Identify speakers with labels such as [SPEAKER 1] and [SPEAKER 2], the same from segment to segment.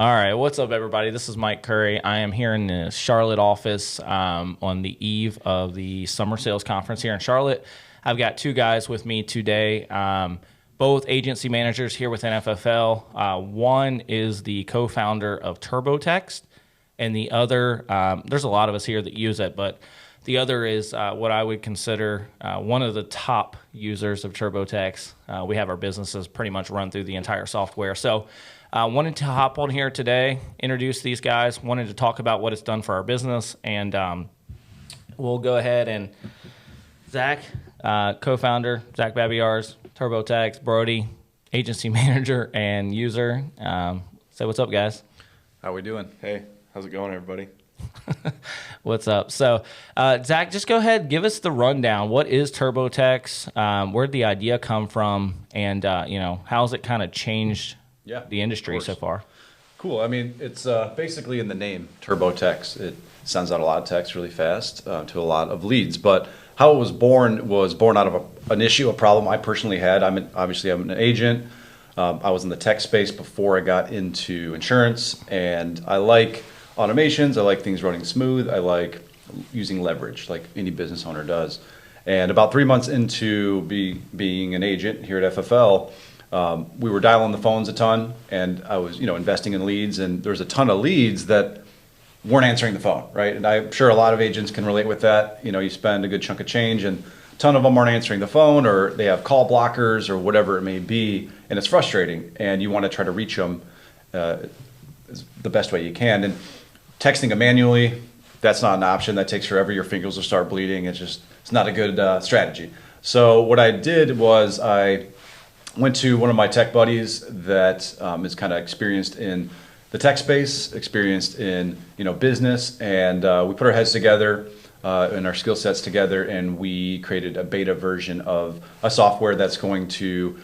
[SPEAKER 1] All right, what's up, everybody? This is Mike Curry. I am here in the Charlotte office on the eve of the summer sales conference here in Charlotte. I've got two guys with me today, both agency managers here within FFL. One is the co-founder of TurboText, and the other, there's a lot of us here that use it, but the other is what I would consider one of the top users of TurboText. We have our businesses pretty much run through the entire software. So wanted to hop on here today, introduce these guys, wanted to talk about what it's done for our business, and we'll go ahead and Zach, co-founder, Zach Babiarz, TurboText, Brody, agency manager and user. Say what's up, guys.
[SPEAKER 2] How we doing? Hey, how's it going, everybody?
[SPEAKER 1] What's up? So, Zach, just go ahead, give us the rundown. What is TurboText? Where did the idea come from? And, how's it kind of changed the industry so far?
[SPEAKER 2] Cool. I mean, it's basically in the name, TurboText. It sends out a lot of text really fast to a lot of leads. But how it was born out of an issue, a problem I personally had. I'm an agent. I was in the tech space before I got into insurance, and I like automations. I like things running smooth. I like using leverage, like any business owner does. And about 3 months into being an agent here at FFL, we were dialing the phones a ton, and I was, investing in leads, and there was a ton of leads that weren't answering the phone, right? And I'm sure a lot of agents can relate with that. You spend a good chunk of change, and a ton of them aren't answering the phone, or they have call blockers, or whatever it may be, and it's frustrating. And you want to try to reach them the best way you can. And texting them manually, that's not an option. That takes forever. Your fingers will start bleeding. It's not a good strategy. So what I did was I went to one of my tech buddies that is kind of experienced in the tech space, experienced in business, and we put our heads together and our skill sets together, and we created a beta version of a software that's going to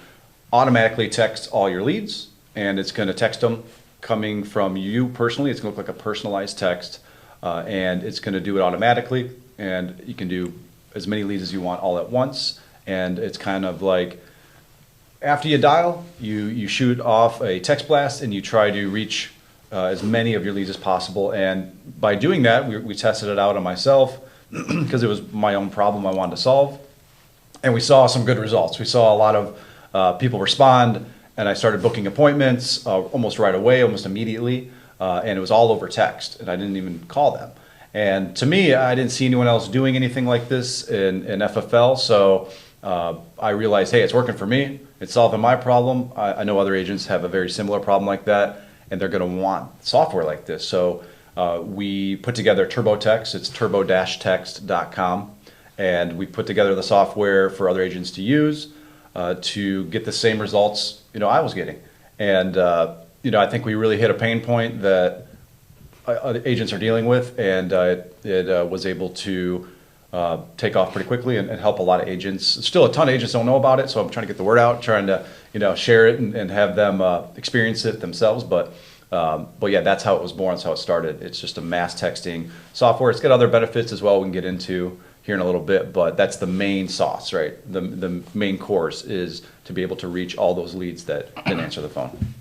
[SPEAKER 2] automatically text all your leads, and it's going to text them coming from you personally. It's going to look like a personalized text, and it's going to do it automatically, and you can do as many leads as you want all at once. And it's kind of like, after you dial, you shoot off a text blast, and you try to reach as many of your leads as possible. And by doing that, we tested it out on myself because it was my own problem I wanted to solve, and we saw some good results. We saw a lot of people respond, and I started booking appointments almost right away, almost immediately, and it was all over text, and I didn't even call them. And to me, I didn't see anyone else doing anything like this in FFL, so I realized, hey, it's working for me. It's solving my problem. I know other agents have a very similar problem like that, and they're going to want software like this. So we put together TurboText. It's turbo-text.com, and we put together the software for other agents to use to get the same results I was getting. And I think we really hit a pain point that other agents are dealing with, and it was able to take off pretty quickly and help a lot of agents. Still, a ton of agents don't know about it, so I'm trying to get the word out, trying to share it and have them experience it themselves. But yeah, that's how it was born. That's how it started. It's just a mass texting software. It's got other benefits as well we can get into here in a little bit, but that's the main sauce, right? The main course is to be able to reach all those leads that didn't answer the phone.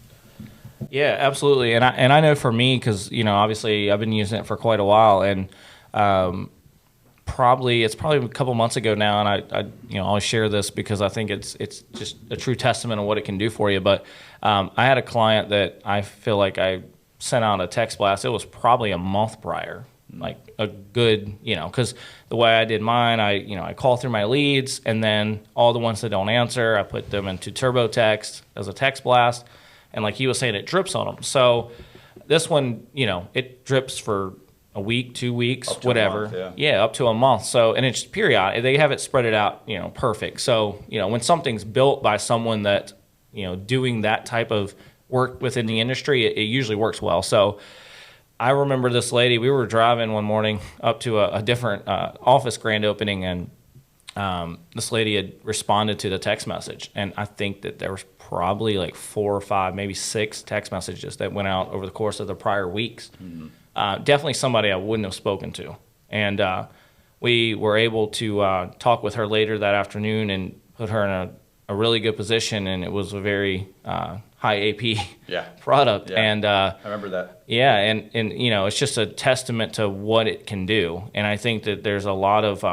[SPEAKER 1] Yeah, absolutely. And I know for me, because obviously I've been using it for quite a while, and it's probably a couple months ago now, and I always share this because I think it's just a true testament of what it can do for you. But I had a client that I feel like I sent out a text blast. It was probably a month prior, like a good, because the way I did mine, I call through my leads, and then all the ones that don't answer, I put them into TurboText as a text blast, and like he was saying, it drips on them. So this one, it drips for a week, 2 weeks, whatever.
[SPEAKER 2] Month, yeah,
[SPEAKER 1] up to a month. So, and it's periodic. They have it spread it out, perfect. So, when something's built by someone that, doing that type of work within the industry, it usually works well. So I remember this lady, we were driving one morning up to a different office grand opening, and this lady had responded to the text message. And I think that there was probably like 4 or 5, maybe 6 text messages that went out over the course of the prior weeks. Mm-hmm. Definitely somebody I wouldn't have spoken to. And we were able to talk with her later that afternoon and put her in a really good position, and it was a very high AP product.
[SPEAKER 2] Yeah.
[SPEAKER 1] And
[SPEAKER 2] I remember that.
[SPEAKER 1] Yeah, and it's just a testament to what it can do. And I think that there's a lot of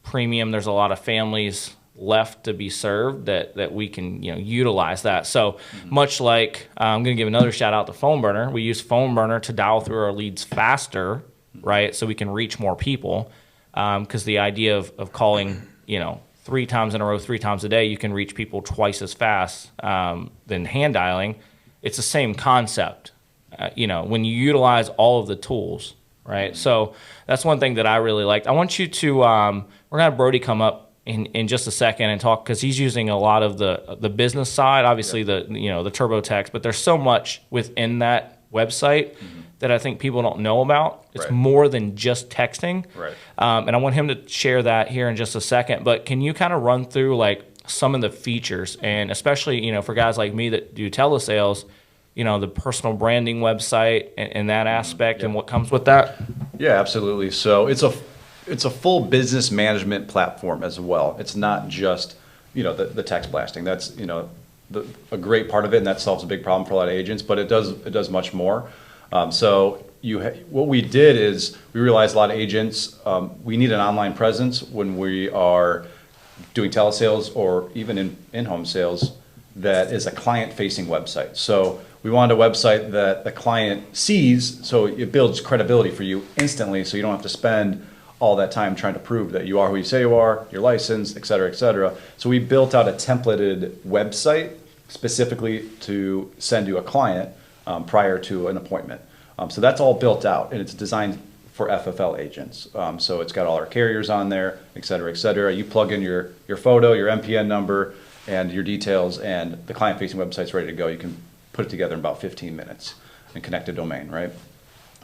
[SPEAKER 1] premium. There's a lot of families left to be served that we can utilize that. So much like I'm going to give another shout out to Phone Burner. We use Phone Burner to dial through our leads faster, right? So we can reach more people. Because the idea of calling 3 times in a row, 3 times a day, you can reach people twice as fast than hand dialing. It's the same concept. When you utilize all of the tools, right? So that's one thing that I really liked. I want you to we're gonna have Brody come up in just a second and talk, because he's using a lot of the business side, obviously the TurboTax, but there's so much within that website that I think people don't know about. It's more than just texting.
[SPEAKER 2] Right.
[SPEAKER 1] And I want him to share that here in just a second. But can you kind of run through like some of the features, and especially for guys like me that do telesales, the personal branding website and that aspect and what comes with that?
[SPEAKER 2] Yeah, absolutely. So it's a full business management platform as well. It's not just the text blasting. That's a great part of it, and that solves a big problem for a lot of agents. But it does much more. What we did is we realized a lot of agents we need an online presence when we are doing telesales or even in-home sales that is a client-facing website. So we wanted a website that the client sees, so it builds credibility for you instantly, so you don't have to spend all that time trying to prove that you are who you say you are, you're licensed, et cetera, et cetera. So we built out a templated website specifically to send to a client prior to an appointment. So that's all built out, and it's designed for FFL agents. So it's got all our carriers on there, et cetera, et cetera. You plug in your photo, your MPN number, and your details, and the client-facing website's ready to go. You can put it together in about 15 minutes and connect a domain, right?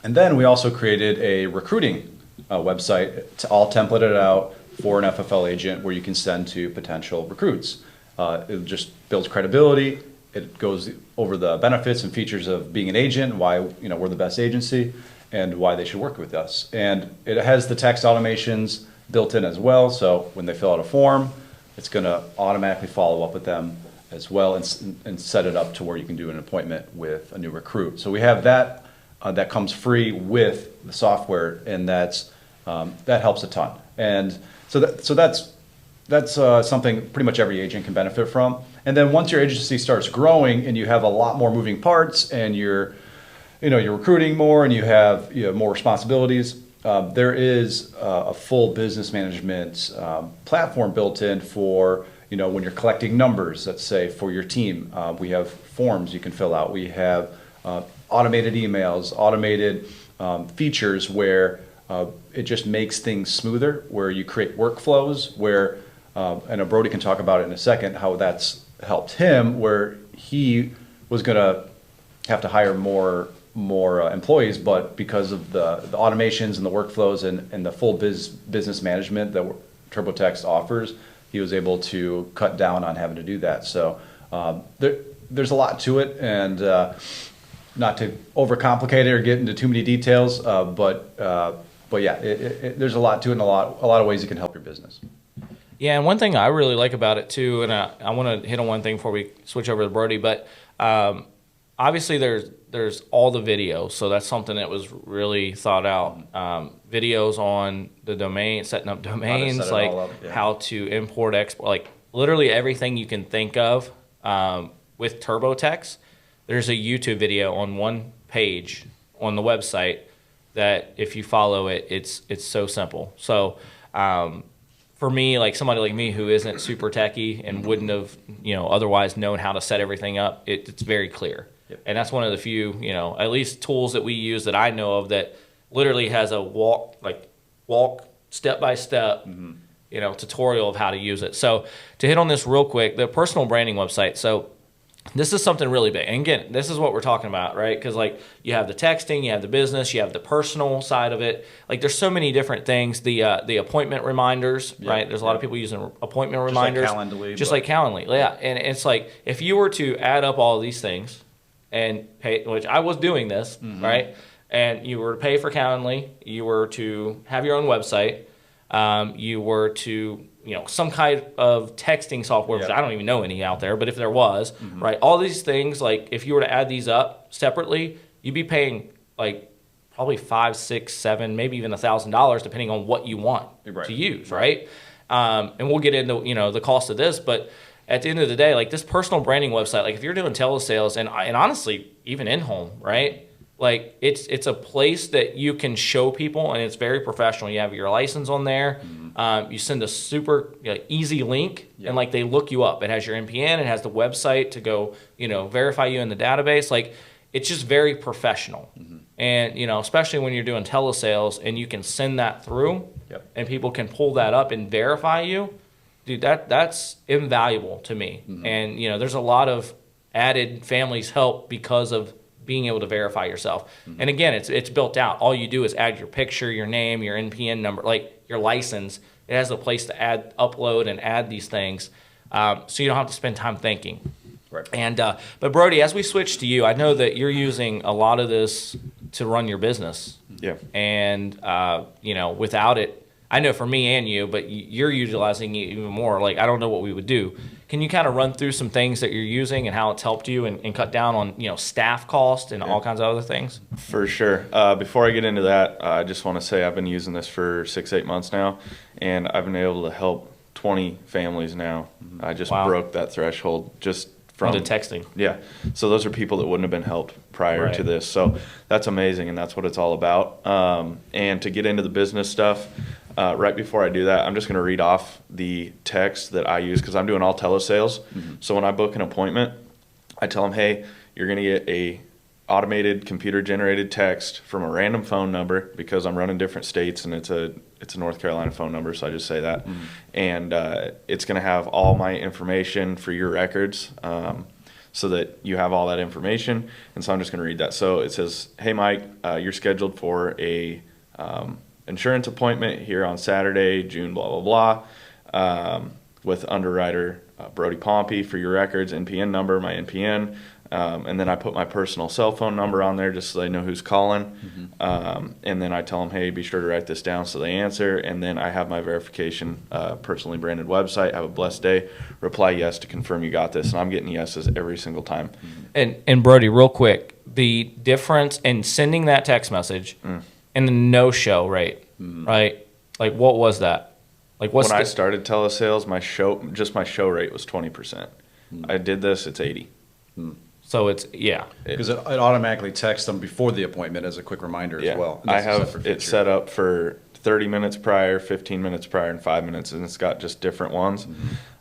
[SPEAKER 2] And then we also created a recruiting website, all templated out for an FFL agent where you can send to potential recruits. It just builds credibility. It goes over the benefits and features of being an agent, why we're the best agency, and why they should work with us. And it has the text automations built in as well. So when they fill out a form, it's going to automatically follow up with them as well and set it up to where you can do an appointment with a new recruit. So we have that that comes free with the software, and that helps a ton. And so that's something pretty much every agent can benefit from. And then once your agency starts growing and you have a lot more moving parts and you're recruiting more and you have more responsibilities, there is a full business management platform built in for when you're collecting numbers, let's say for your team. We have forms you can fill out. We have automated emails, automated features where it just makes things smoother, where you create workflows where, and Brody can talk about it in a second, how that's helped him, where he was going to have to hire more employees, but because of the automations and the workflows and the full business management that TurboTax offers, he was able to cut down on having to do that. So there's a lot to it, and not to overcomplicate it or get into too many details, but yeah, there's a lot to it and a lot of ways it can help your business.
[SPEAKER 1] Yeah, and one thing I really like about it too, and I want to hit on one thing before we switch over to Brody, but obviously there's all the videos, so that's something that was really thought out. Videos on the domain, setting up domains, like how to import, export, like literally everything you can think of with TurboTax. There's a YouTube video on one page on the website that if you follow it, it's so simple. So for me, like somebody like me who isn't super techie and wouldn't have otherwise known how to set everything up, it's very clear. Yep. And that's one of the few at least tools that we use that I know of that literally has a walk step by step tutorial of how to use it. So to hit on this real quick, the personal branding website. So this is something really big. And again, this is what we're talking about, right? Because like you have the texting, you have the business, you have the personal side of it. Like there's so many different things. The appointment reminders, right? There's a lot of people using appointment reminders. Just like Calendly. Yeah. And it's like if you were to add up all of these things and pay, which I was doing this, right? And you were to pay for Calendly, you were to have your own website, you were to some kind of texting software, which I don't even know any out there, but if there was, right, all these things, like if you were to add these up separately, you'd be paying like probably $5, $6, $7, maybe even $1,000, depending on what you want to use, right? And we'll get into, the cost of this, but at the end of the day, like this personal branding website, like if you're doing telesales and honestly, even in-home, right? Like it's a place that you can show people, and it's very professional. You have your license on there. You send a super easy link, and like they look you up. It has your NPN. It has the website to go, verify you in the database. Like it's just very professional. And especially when you're doing telesales, and you can send that through, and people can pull that up and verify you. Dude, that's invaluable to me. And there's a lot of added families help because of being able to verify yourself. And again, it's built out. All you do is add your picture, your name, your NPN number, like your license. It has a place to upload and add these things, so you don't have to spend time thinking.
[SPEAKER 2] Right.
[SPEAKER 1] And but Brody, as we switch to you, I know that you're using a lot of this to run your business.
[SPEAKER 3] Yeah.
[SPEAKER 1] And without it, I know for me and you, but you're utilizing it even more. Like I don't know what we would do. Can you kind of run through some things that you're using and how it's helped you and cut down on staff cost and all kinds of other things?
[SPEAKER 3] For sure. Before I get into that, I just want to say I've been using this for 6-8 months now, and I've been able to help 20 families now. I just broke that threshold just from
[SPEAKER 1] the texting.
[SPEAKER 3] Yeah. So those are people that wouldn't have been helped prior to this. So that's amazing, and that's what it's all about. And to get into the business stuff, right before I do that, I'm just going to read off the text that I use because I'm doing all telesales. So when I book an appointment, I tell them, hey, you're going to get a automated computer-generated text from a random phone number because I'm running different states, and it's a North Carolina phone number, so I just say that. And it's going to have all my information for your records so that you have all that information. And so I'm just going to read that. So it says, hey, Mike, you're scheduled for a insurance appointment here on Saturday, June, blah, blah, blah, with underwriter Brody Pompe for your records, NPN number, my NPN. And then I put my personal cell phone number on there just so they know who's calling. And then I tell them, hey, be sure to write this down so they answer. And then I have my verification personally branded website. Have a blessed day. Reply yes to confirm you got this. And I'm getting yeses every single time.
[SPEAKER 1] And Brody, real quick, the difference in sending that text message and the no-show rate, right? Like, what was that? Like, when
[SPEAKER 3] I started telesales, my show rate was 20%. I did this, it's 80.
[SPEAKER 1] So it's,
[SPEAKER 2] because it automatically texts them before the appointment as a quick reminder as well.
[SPEAKER 3] I have it set up for 30 minutes prior, 15 minutes prior, and 5 minutes, and it's got just different ones.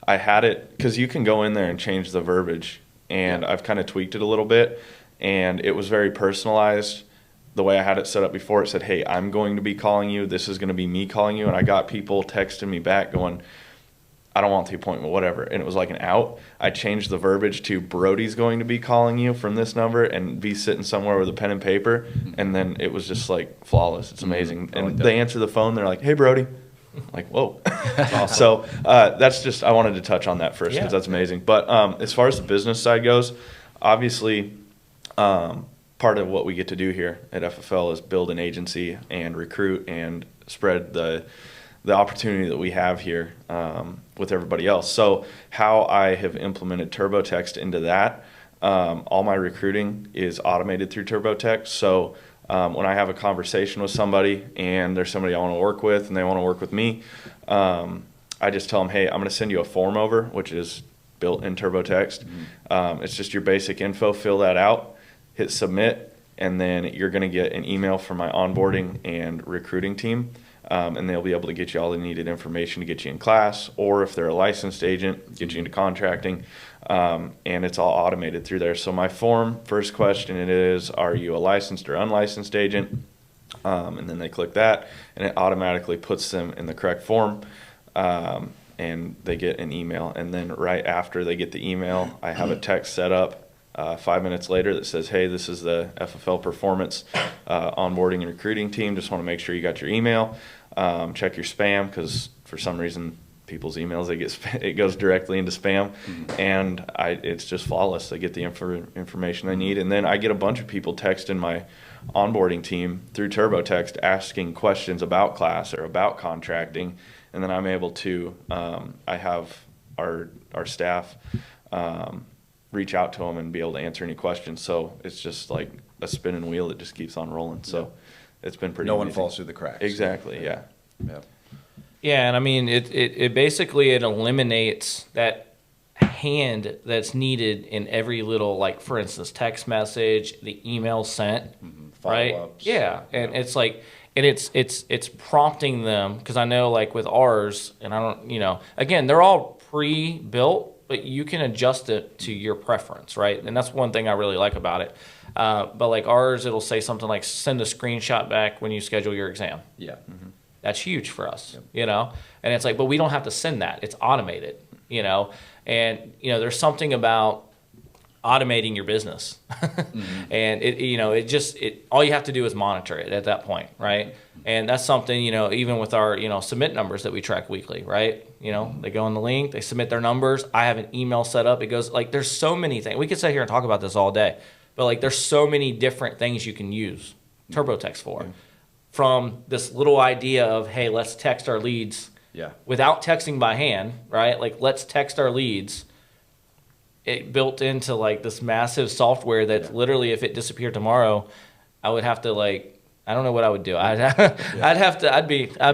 [SPEAKER 3] I had it, because you can go in there and change the verbiage, and I've kind of tweaked it a little bit, and it was very personalized. The way I had it set up before, it said, hey, I'm going to be calling you. This is going to be me calling you. And I got people texting me back going, I don't want the appointment, whatever. And it was like an out. I changed the verbiage to Brody's going to be calling you from this number and be sitting somewhere with a pen and paper. And then it was just like flawless. It's amazing. And they answer the phone. They're like, hey, Brody. I'm like, whoa. Awesome. So that's just, I wanted to touch on that first because that's amazing. But as far as the business side goes, obviously, part of what we get to do here at FFL is build an agency and recruit and spread the opportunity that we have here with everybody else. So how I have implemented TurboText into that, all my recruiting is automated through TurboText. So when I have a conversation with somebody and there's somebody I want to work with and they want to work with me, I just tell them, hey, I'm going to send you a form over, which is built in TurboText. It's just your basic info, fill that out, hit submit, and then you're going to get an email from my onboarding and recruiting team. And they'll be able to get you all the needed information to get you in class, or if they're a licensed agent, get you into contracting, and it's all automated through there. So my form, first question it is, are you a licensed or unlicensed agent? And then they click that, and it automatically puts them in the correct form, and they get an email. And then right after they get the email, I have a text set up 5 minutes later that says, hey, this is the FFL Performance onboarding and recruiting team. Just want to make sure you got your email. Check your spam, because for some reason people's emails, it goes directly into spam. And it's just flawless. They get the information they need. And then I get a bunch of people texting my onboarding team through TurboText asking questions about class or about contracting, and then I'm able to I have our staff reach out to them and be able to answer any questions. So it's just like a spinning wheel that just keeps on rolling. So it's been pretty.
[SPEAKER 2] No one
[SPEAKER 3] amazing.
[SPEAKER 2] falls through the cracks.
[SPEAKER 3] Exactly. Yeah.
[SPEAKER 1] Yeah, and I mean it basically it eliminates that hand that's needed in every little, like, for instance, text message, the email sent, right?
[SPEAKER 2] Follow-ups.
[SPEAKER 1] Yeah, and it's like, and it's prompting them, because I know, like, with ours, and I don't, again, they're all pre-built, but you can adjust it to your preference, right? And that's one thing I really like about it. But like ours, it'll say something like, send a screenshot back when you schedule your exam.
[SPEAKER 2] Yeah.
[SPEAKER 1] That's huge for us, and it's like, but we don't have to send that. It's automated, and, there's something about automating your business and it all you have to do is monitor it at that point. Right. And that's something, even with our, submit numbers that we track weekly, right. They go on the link, they submit their numbers. I have an email set up. It goes, like, there's so many things. We could sit here and talk about this all day, but, like, there's so many different things you can use TurboText for. From this little idea of, hey, let's text our leads without texting by hand, right? Like, let's text our leads. It built into, like, this massive software that's literally, if it disappeared tomorrow, I would have to, like, I don't know what I would do. I'd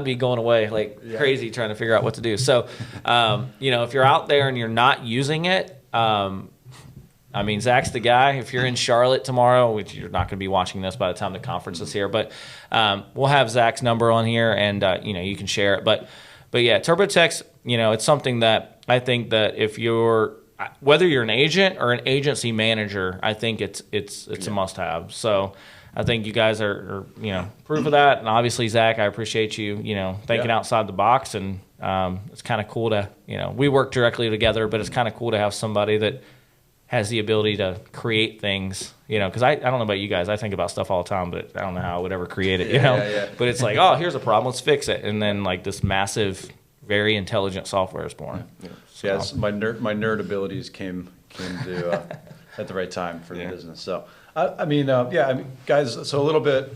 [SPEAKER 1] be going away like crazy trying to figure out what to do. So, if you're out there and you're not using it, I mean, Zach's the guy. If you're in Charlotte tomorrow, which you're not going to be watching this by the time the conference is here, but we'll have Zach's number on here, and you can share it. But yeah, TurboText, it's something that I think that if you're, whether you're an agent or an agency manager, I think it's a must-have. So I think you guys are proof of that. And obviously, Zach, I appreciate you thinking outside the box, and it's kind of cool to we work directly together, but it's kind of cool to have somebody that has the ability to create things, because I don't know about you guys. I think about stuff all the time, but I don't know how I would ever create it, But it's like, oh, here's a problem, let's fix it. And then, like, this massive, very intelligent software is born. So,
[SPEAKER 2] yes, my nerd abilities came to at the right time for the business. So, I mean, guys, so a little bit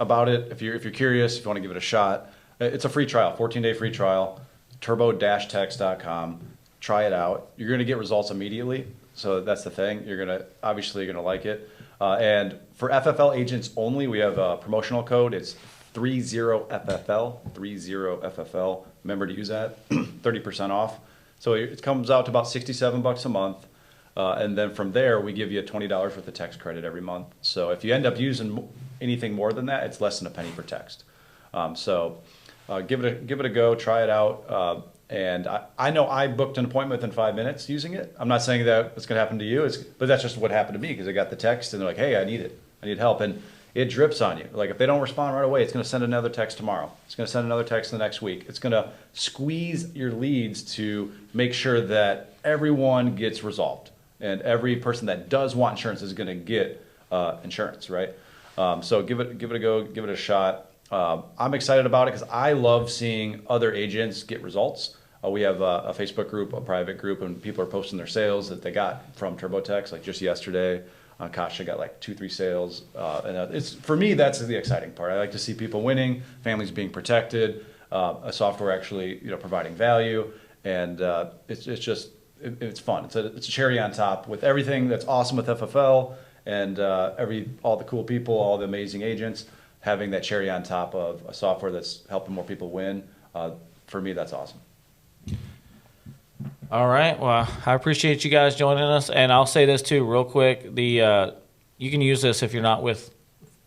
[SPEAKER 2] about it. If you're curious, if you want to give it a shot, it's a free trial, 14-day free trial, turbo-text.com. Try it out. You're going to get results immediately. So that's the thing. You're obviously going to like it. And for FFL agents only, we have a promotional code. It's 30FFL, 30FFL. Remember to use that, 30% off. So it comes out to about $67 a month. And then from there, we give you a $20 worth of text credit every month. So if you end up using anything more than that, it's less than a penny per text. Give it a go, try it out. And I know I booked an appointment within 5 minutes using it. I'm not saying that it's going to happen to you, but that's just what happened to me, because I got the text and they're like, hey, I need it. I need help. And it drips on you. Like, if they don't respond right away, it's going to send another text tomorrow. It's going to send another text the next week. It's going to squeeze your leads to make sure that everyone gets resolved. And every person that does want insurance is going to get insurance, right? So give it a go, give it a shot. I'm excited about it because I love seeing other agents get results. We have a Facebook group, a private group, and people are posting their sales that they got from TurboText. Like just yesterday, Kasha got like 2-3 sales. And it's, for me, that's the exciting part. I like to see people winning, families being protected, a software actually providing value, and it's fun. It's a cherry on top with everything that's awesome with FFL and all the cool people, all the amazing agents. Having that cherry on top of a software that's helping more people win, for me, that's awesome.
[SPEAKER 1] All right. Well, I appreciate you guys joining us, and I'll say this too, real quick. You can use this if you're not with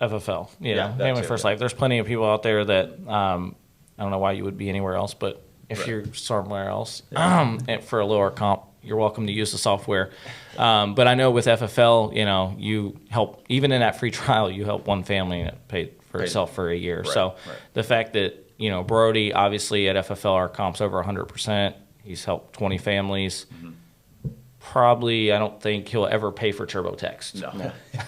[SPEAKER 1] FFL. Family First Life. There's plenty of people out there that I don't know why you would be anywhere else, but if you're somewhere else and for a lower comp, you're welcome to use the software. But I know with FFL, you help, even in that free trial, you help one family and it paid for itself for a year. So the fact that, Brody, obviously at FFL, our comp's over 100%. He's helped 20 families. Probably, I don't think he'll ever pay for TurboText. No. I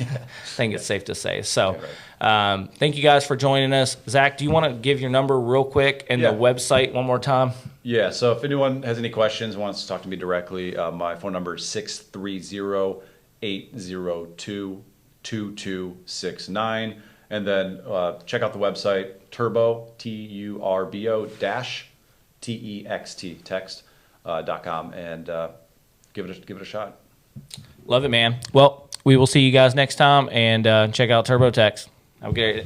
[SPEAKER 1] think it's safe to say. So thank you guys for joining us. Zach, do you want to give your number real quick and the website one more time?
[SPEAKER 2] Yeah, so if anyone has any questions, wants to talk to me directly, my phone number is 630-802-2269. And then check out the website turbo, TURBO dash TEXT, text.com, and give it a shot.
[SPEAKER 1] Love it, man. Well, we will see you guys next time, and check out TurboTex. Have a good day.